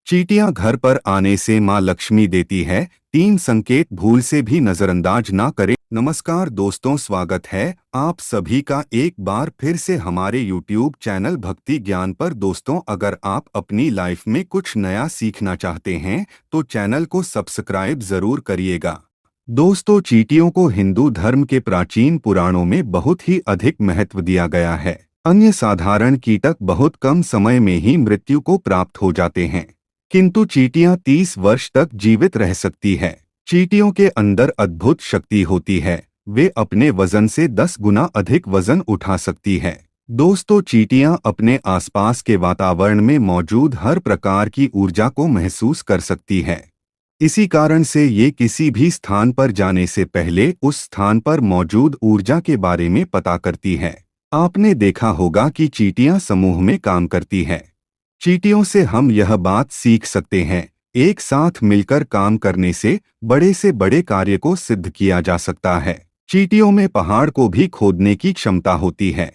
चींटियां घर पर आने से मां लक्ष्मी देती है। 3 संकेत भूल से भी नजरअंदाज ना करें। नमस्कार दोस्तों, स्वागत है आप सभी का एक बार फिर से हमारे YouTube चैनल भक्ति ज्ञान पर। दोस्तों, अगर आप अपनी लाइफ में कुछ नया सीखना चाहते हैं तो चैनल को सब्सक्राइब जरूर करिएगा। दोस्तों, चींटियों को हिंदू धर्म के प्राचीन पुराणों में बहुत ही अधिक महत्व दिया गया है। अन्य साधारण कीटक बहुत कम समय में ही मृत्यु को प्राप्त हो जाते हैं, किंतु चींटियां 30 वर्ष तक जीवित रह सकती है। चींटियों के अंदर अद्भुत शक्ति होती है। वे अपने वजन से 10 गुना अधिक वजन उठा सकती है। दोस्तों, चींटियां अपने आसपास के वातावरण में मौजूद हर प्रकार की ऊर्जा को महसूस कर सकती है। इसी कारण से ये किसी भी स्थान पर जाने से पहले उस स्थान पर मौजूद ऊर्जा के बारे में पता करती है। आपने देखा होगा कि चींटियां समूह में काम करती है। चींटियों से हम यह बात सीख सकते हैं, एक साथ मिलकर काम करने से बड़े कार्य को सिद्ध किया जा सकता है। चींटियों में पहाड़ को भी खोदने की क्षमता होती है।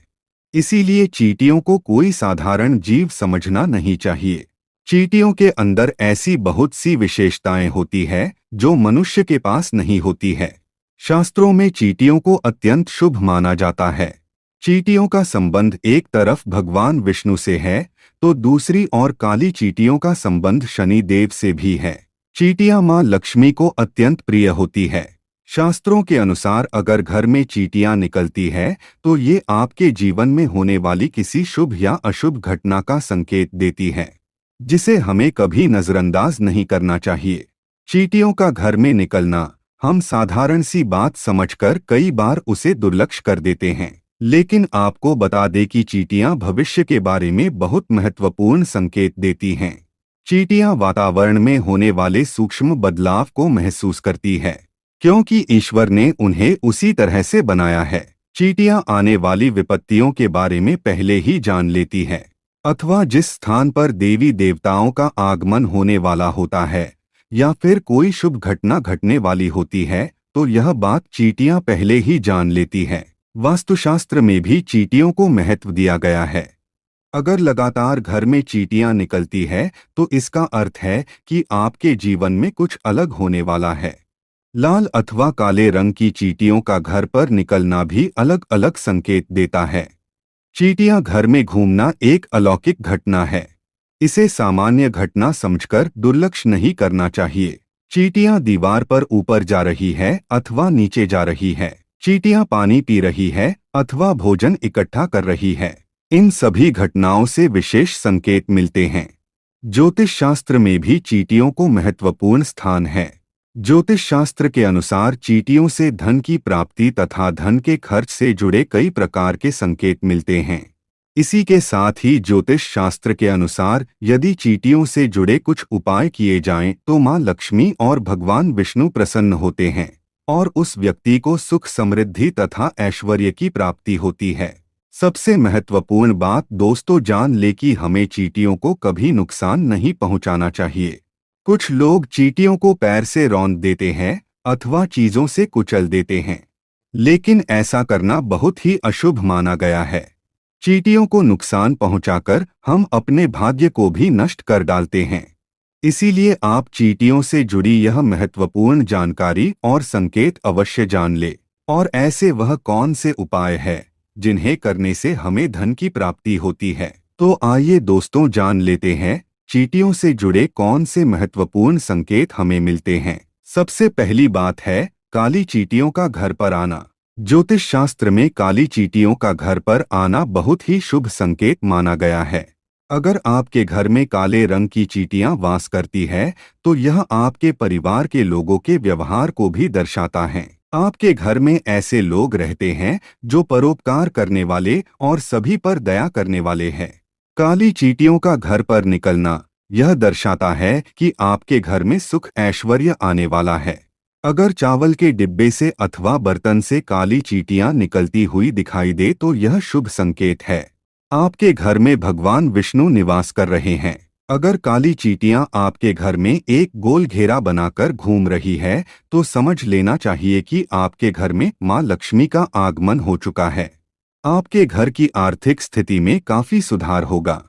इसीलिए चींटियों को कोई साधारण जीव समझना नहीं चाहिए। चींटियों के अंदर ऐसी बहुत सी विशेषताएं होती है जो मनुष्य के पास नहीं होती है। शास्त्रों में चींटियों को अत्यंत शुभ माना जाता है। चींटियों का संबंध एक तरफ भगवान विष्णु से है तो दूसरी ओर काली चींटियों का संबंध शनि देव से भी है। चींटियां मां लक्ष्मी को अत्यंत प्रिय होती है। शास्त्रों के अनुसार अगर घर में चींटियां निकलती है तो ये आपके जीवन में होने वाली किसी शुभ या अशुभ घटना का संकेत देती है, जिसे हमें कभी नजरअंदाज नहीं करना चाहिए। चींटियों का घर में निकलना हम साधारण सी बात समझकर कई बार उसे दुर्लक्ष्य कर देते हैं, लेकिन आपको बता दें कि चींटियां भविष्य के बारे में बहुत महत्वपूर्ण संकेत देती हैं। चींटियां वातावरण में होने वाले सूक्ष्म बदलाव को महसूस करती है, क्योंकि ईश्वर ने उन्हें उसी तरह से बनाया है। चींटियां आने वाली विपत्तियों के बारे में पहले ही जान लेती है, अथवा जिस स्थान पर देवी देवताओं का आगमन होने वाला होता है या फिर कोई शुभ घटना घटने वाली होती है तो यह बात चींटियां पहले ही जान लेती है। वास्तुशास्त्र में भी चींटियों को महत्व दिया गया है। अगर लगातार घर में चींटियां निकलती है तो इसका अर्थ है कि आपके जीवन में कुछ अलग होने वाला है। लाल अथवा काले रंग की चींटियों का घर पर निकलना भी अलग अलग संकेत देता है। चींटियां घर में घूमना एक अलौकिक घटना है। इसे सामान्य घटना समझकर दुर्लक्ष्य नहीं करना चाहिए। चींटियां दीवार पर ऊपर जा रही है अथवा नीचे जा रही है, चींटियां पानी पी रही है अथवा भोजन इकट्ठा कर रही है, इन सभी घटनाओं से विशेष संकेत मिलते हैं। ज्योतिष शास्त्र में भी चींटियों को महत्वपूर्ण स्थान है। ज्योतिष शास्त्र के अनुसार चींटियों से धन की प्राप्ति तथा धन के खर्च से जुड़े कई प्रकार के संकेत मिलते हैं। इसी के साथ ही ज्योतिष शास्त्र के अनुसार यदि चींटियों से जुड़े कुछ उपाय किए जाएं तो मां लक्ष्मी और भगवान विष्णु प्रसन्न होते हैं और उस व्यक्ति को सुख समृद्धि तथा ऐश्वर्य की प्राप्ति होती है। सबसे महत्वपूर्ण बात दोस्तों जान ले कि हमें चींटियों को कभी नुकसान नहीं पहुंचाना चाहिए। कुछ लोग चींटियों को पैर से रौंद देते हैं अथवा चीजों से कुचल देते हैं, लेकिन ऐसा करना बहुत ही अशुभ माना गया है। चींटियों को नुकसान पहुंचाकर हम अपने भाग्य को भी नष्ट कर डालते हैं। इसीलिए आप चींटियों से जुड़ी यह महत्वपूर्ण जानकारी और संकेत अवश्य जान ले। और ऐसे वह कौन से उपाय है जिन्हें करने से हमें धन की प्राप्ति होती है। तो आइए दोस्तों जान लेते हैं चींटियों से जुड़े कौन से महत्वपूर्ण संकेत हमें मिलते हैं। सबसे पहली बात है काली चींटियों का घर पर आना। ज्योतिष शास्त्र में काली चींटियों का घर पर आना बहुत ही शुभ संकेत माना गया है। अगर आपके घर में काले रंग की चींटियां वास करती है तो यह आपके परिवार के लोगों के व्यवहार को भी दर्शाता है। आपके घर में ऐसे लोग रहते हैं जो परोपकार करने वाले और सभी पर दया करने वाले हैं। काली चींटियों का घर पर निकलना यह दर्शाता है कि आपके घर में सुख ऐश्वर्य आने वाला है। अगर चावल के डिब्बे से अथवा बर्तन से काली चींटियां निकलती हुई दिखाई दे तो यह शुभ संकेत है। आपके घर में भगवान विष्णु निवास कर रहे हैं। अगर काली चींटियां आपके घर में एक गोल घेरा बनाकर घूम रही है तो समझ लेना चाहिए कि आपके घर में मां लक्ष्मी का आगमन हो चुका है। आपके घर की आर्थिक स्थिति में काफी सुधार होगा।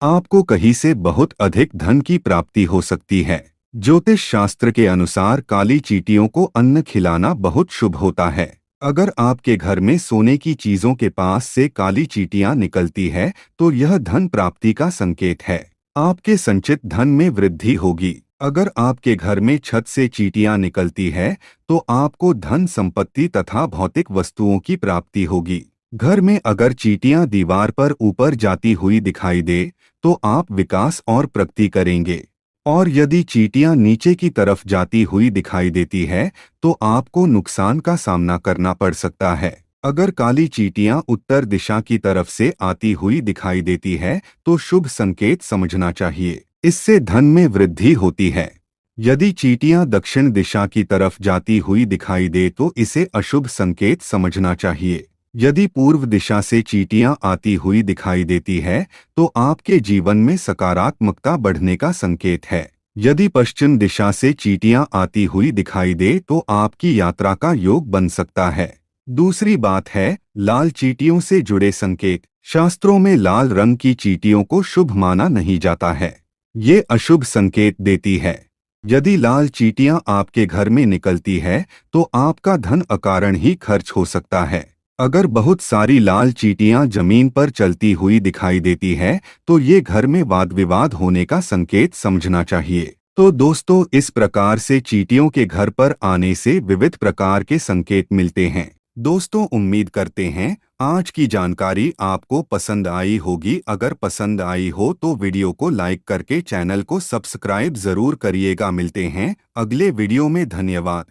आपको कहीं से बहुत अधिक धन की प्राप्ति हो सकती है। ज्योतिष शास्त्र के अनुसार काली चींटियों को अन्न खिलाना बहुत शुभ होता है। अगर आपके घर में सोने की चीजों के पास से काली चींटियां निकलती है तो यह धन प्राप्ति का संकेत है। आपके संचित धन में वृद्धि होगी। अगर आपके घर में छत से चींटियां निकलती है तो आपको धन संपत्ति तथा भौतिक वस्तुओं की प्राप्ति होगी। घर में अगर चींटियां दीवार पर ऊपर जाती हुई दिखाई दे तो आप विकास और प्रगति करेंगे। और यदि चींटियां नीचे की तरफ जाती हुई दिखाई देती है तो आपको नुकसान का सामना करना पड़ सकता है। अगर काली चींटियां उत्तर दिशा की तरफ से आती हुई दिखाई देती है तो शुभ संकेत समझना चाहिए। इससे धन में वृद्धि होती है। यदि चींटियां दक्षिण दिशा की तरफ जाती हुई दिखाई दे तो इसे अशुभ संकेत समझना चाहिए। यदि पूर्व दिशा से चींटियां आती हुई दिखाई देती है तो आपके जीवन में सकारात्मकता बढ़ने का संकेत है। यदि पश्चिम दिशा से चींटियां आती हुई दिखाई दे तो आपकी यात्रा का योग बन सकता है। दूसरी बात है लाल चींटियों से जुड़े संकेत। शास्त्रों में लाल रंग की चींटियों को शुभ माना नहीं जाता है। ये अशुभ संकेत देती है। यदि लाल चींटियां आपके घर में निकलती है तो आपका धन अकारण ही खर्च हो सकता है। अगर बहुत सारी लाल चींटियां जमीन पर चलती हुई दिखाई देती है तो ये घर में वाद विवाद होने का संकेत समझना चाहिए। तो दोस्तों, इस प्रकार से चींटियों के घर पर आने से विविध प्रकार के संकेत मिलते हैं। दोस्तों, उम्मीद करते हैं आज की जानकारी आपको पसंद आई होगी। अगर पसंद आई हो तो वीडियो को लाइक करके चैनल को सब्सक्राइब जरूर करिएगा। मिलते हैं अगले वीडियो में। धन्यवाद।